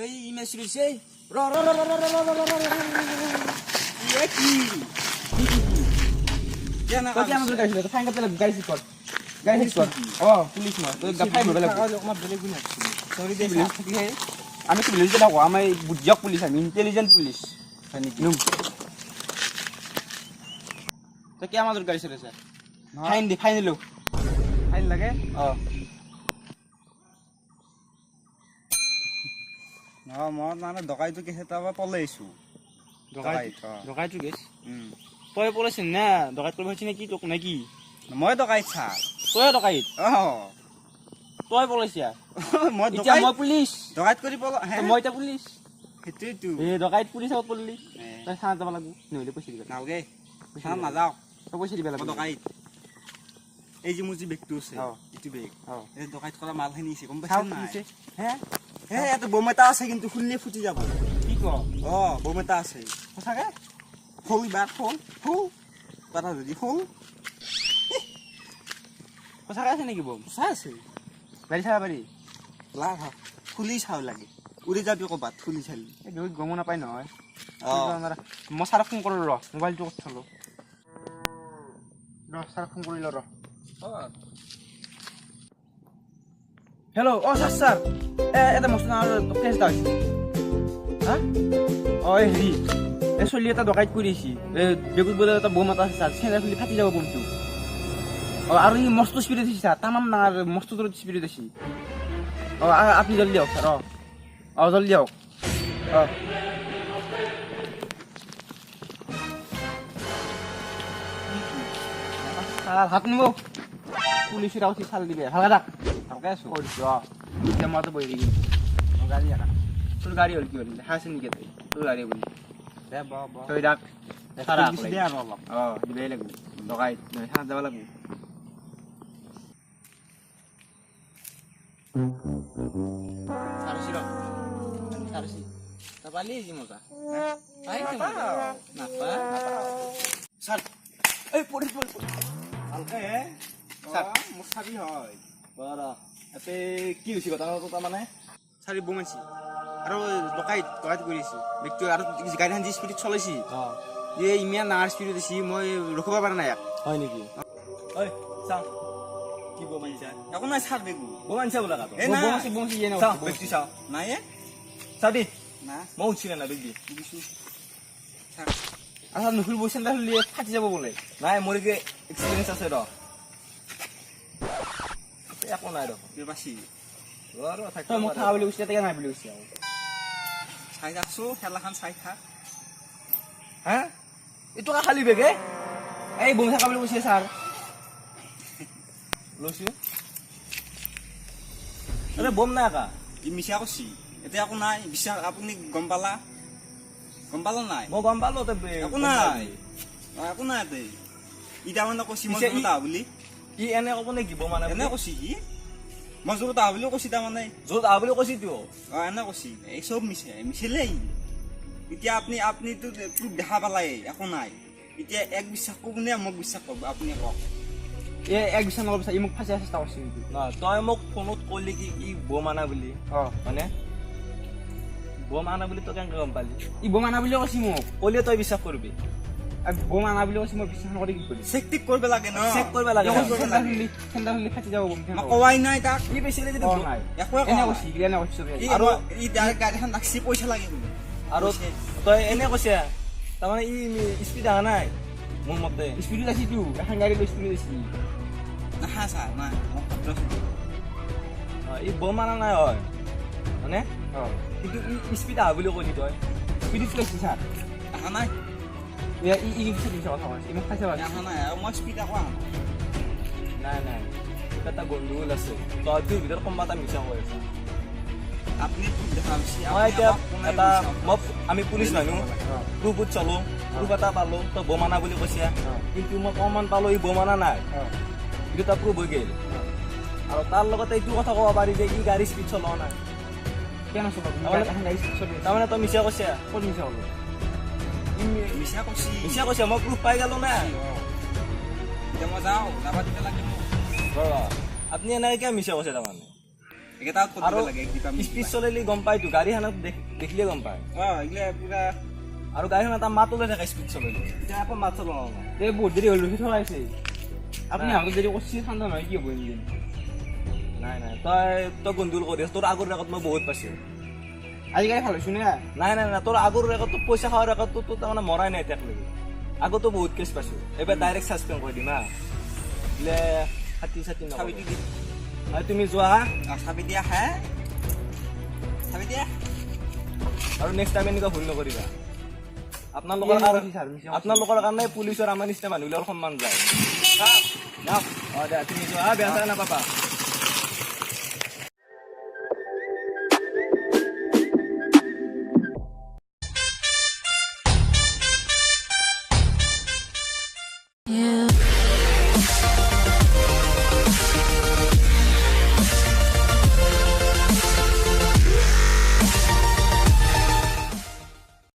এই ইমেজ রইছে র র র র র র কি কেন কত আমাদের গাড়ি ছিল ফাইন করতে গাড়ি ঠিক কর গাড়ি ঠিক কর ও পুলিশ না তো ফাইন হবে লাগবে আমার বেলে গুণ আছে সরি দে কি হে আমি তো পুলিশ দেখো আমি বুঝক পুলিশ আমি ইন্টেলিজেন্ট পুলিশ জানি নুম তো কি আমাদের গাড়ি ছিল স্যার ফাইন দি ফাইন দিলো ফাইল লাগে ও না মই মানে দকাইটো কেছে তাবা পলাইছো দকাইতো গেছ তই পলাইছিস না দকাইত কৰিব হৈছে নেকি তোক নাকি মই দকাইত ছা তই দকাইত তই পলাইছিয়া মই এতিয়া দকাইত মই পুলিচ দকাইত কৰি পলা মই এতিয়া পুলিচ হেতেটো এই দকাইত পুলিচত পললি তই থানা যাব লাগিব নহলে পইচা দিবা নাওগে খান নাযাও তই পইচা দিবা মই লাগিব দকাইত এই যে মোৰ যে বেগটো আছে অ ইটো বেগ অ এই দকাইত কৰা মাল খিনি আছে গম চাও পাইছ নাই পুলিচে হে হে এটা বম এটা আছে কিন্তু খুললে ফুটি যাব কি ক বম এটা আছে সঁচাকে ফুল বাট ফুল ফুল পাতা যদি ফুল সঁচাকে আছে নেকি বম চাই আছে গাড়ী চাব পাৰি লাভ ফুলি চাও লাগে উৰি যাবি ক'ৰবাত ফুলি চালি এই বহুত গমো নাপায় নহয় অ মই ছাৰক ফোন কৰোঁ ৰ মোবাইলটো ক'ত থলো ৰ ছাৰক ফোন কৰি ল ৰ হেল্ল' অ ছাৰ ছাৰ এটা মস্ত কেছ এটা হৈছে হা অ হেৰি এই চলি এটা ডকাইত কৰিছি বেগুত বোলে এটা বম এটা আছে ছাৰ চেণ্ডাৰ খুলি ফাটি যাব বমটো অ আৰু ই মস্ত স্পীডত আছে ছাৰ তামাম ডাঙৰ মস্ত জোৰত স্পীডত আছে অ আপুনি জলদি আহক ছাৰ অ জলদি আহক অ ছাৰ হাত নিব পুলিচের আউছি চাল দিবে ভালকে থাক ভালকে আছো করছো এতিয়া মতো বহি থাকি গাড়ি আনা তোর গাড়ি হল কি হল হাসি নিকে তুই তোর গাড়ি বলি দে বা বা তুই ডাক সারা দে আৰু অলপ দিবে লাগব দগাই হাত যাব লাগব সারসি র সারসি তা পালি জি মজা পাইছে মজা না পা স্যার এই পড়ি ভালকে স্যার মোৰ চাবি হয় বৰা এতে কি হৈছে কথা তাৰমানে চাৰি বমাইছি আৰু দকাইত কৰিছি ব্যক্তি আৰু গাড়ীখন যি স্পীডত চলাইছি এই ইমান ডাঙৰ স্পীডত দিছি মই ৰখিব পৰা নাই ইয়াক হয় নেকি ঐ চাও কি বমাইছা একো নাই চাৰ বেগু বমাইছা বোলা কাটো এই নাই। বমাইছি ইয়ে না চাওঁ ব্যক্তি চাওঁ নাই চাও দি না মই উঠিলে না বেগি দিছো আচ্ছা নুখুল বইছেন তাহলে ফাটি যাব বলে নাই মোৰ কি এক্সপিৰিয়েন্স আছে ৰ একো নাই ৰ বেবাছি তই মোক থাকা বুলি কৈছিলি তেতিয়া নাই বুলি কৈছি আৰু চাই থাকছো খেলাখন চাই থাক হা এইটো খালি বেগে এই বমি থাকা বুলি কৈছে ছাৰ লৈছো আৰে বম নাই আকা ই মিছা কৈছি এতিয়া একো নাই বিশ্বাস আপুনি গম পালা নাই মই গম পালো তই একো নাই একো নাই দে ইটা মানে কৈছি মই পিছে জোৰতা বুলি ই এনে ক'ব নেকি বম মানে এনে কৈছি কি মই জোৰতা বুলি কৈছি তাৰমানে য'ত আহ বুলি কৈছি তো এনে কৈছি এই চব মিছিলে এতিয়া আপুনিতো প্ৰুফ দেখা পালাই একো নাই এতিয়া এক বিশ্বাস কব নে মোক বিশ্বাস কৰিব আপুনি কওক এক বিচাৰ নকৰিব ই মোক ফাঁচিয়া চেষ্টা কৰিছে নেকি তই মোক ফোনত কলি কি ই বম আনা বুলি মানে বম আনা বুলি তই কেনেকে গম পালি ই বম আনা বুলি কৈছি মোক কলি তই বিশ্বাস কৰিবি বম আনা বুলি কৈছি মই বিশ্বাস নকৰি কি কৰিম চেক টিক কৰিব লাগে ন চেক কৰিব লাগে চেণ্ডাৰ খুলি ফাটি যাব বম মই কোৱাই নাই তাক ই বেছিলে যদি নাই একো এনে কৈছি এনে কৈছি আৰু ই গাড়ীখন ৰাখছি পইচা লাগে বুলি আৰু তই এনে কৈছে তাৰমানে ই স্পীড অহা নাই মোৰ মতে স্পীডত আছিতো এখন গাড়ী লৈ স্পীডত আছি নাহা ছাৰ নাই মই ই বম আনা নাই হয় মানে কিন্তু ই স্পীড আহা বুলি কলি তই স্পীডত কৈছি ছাৰ আহা নাই ই কথা কৈছে ই মোক ফাঁচিয়া পাইছে আহা নাই আৰু মই স্পীড আকৌ আহা নাই নাই এটা গণ্ডগোল আছে তই তোৰ ভিতৰত কোনোবা এটা মিছা হৈ আছে আপুনি প্ৰুফ দেখা পাইছি মই এতিয়া এটা আমি পুলিচ মানুহ প্ৰুফত চলো প্ৰুফ এটা পালো তই বম আনা বুলি কৈছে কিন্তু মই অকণমান পালো ই বম আনা নাই কিন্তু তাৰ প্ৰুফ হৈ গ'ল আৰু তাৰ লগতে এইটো কথা ক'ব পাৰি যে ই গাড়ী স্পীড চলোৱা নাই কেনে চলাব এখন গাড়ী স্পীড চলি তাৰমানে তই মিছা কৈছে ক'ত মিছা হ'ব মিছা কৈছি মিছা কৈছে মই প্ৰুফ পাই গ'লো না এতিয়া মই যাওঁ যাবা দিব লাগে মোক আপুনি এনেকৈ কিয় মিছা কৈছে তাৰমানে এইকেইটা ক'ত আৰু দিব লাগে ডিপাৰ্টমেণ্ট স্পীড চলালে গম পায়তো গাড়ীখনত দেখিলে গম পায় এইগিলা পুৰা আৰু গাড়ীখন এটা মাত ওলাই থাকে স্পীড চলালে এতিয়া আকৌ মাত চলাওঁ এই বহুত দেৰি হ'ল ৰখি থকা হৈছে আপুনি আগত দেৰি কৰিছে ঠাণ্ডা নহয় কি হ'ব এদিন নাই নাই তই গণ্ডগোল কৰি আছ তোৰ আগৰ ৰেকৰ্ড মই বহুত পাইছোঁ আজিকালি ভাল হৈছোঁ নে নাই নাই নাই তোৰ আগৰ ৰেকৰ্ড তোৰ পইচা খোৱাৰ ৰেকৰ্ড তোৰ তাৰমানে মৰাই নাই এতিয়ালৈকে আগতো বহুত কেছ পাইছোঁ এইবাৰ ডাইৰেক্ট ছাছপেণ্ড কৰি দিম হা বোলে 60 চাবিটো দি আৰু তুমি যোৱা হা চাবি দিয়া হে চাবি দিয়া আৰু নেক্সট টাইম এনেকুৱা ভুল নকৰিবা আপোনালোকৰ কাৰণে পুলিচৰ আমাৰ নিচিনা মানুহবিলাকৰ সন্মান যায় যাওক অঁ দে তুমি যোৱা হা বেয়া চেয়া নাপাবা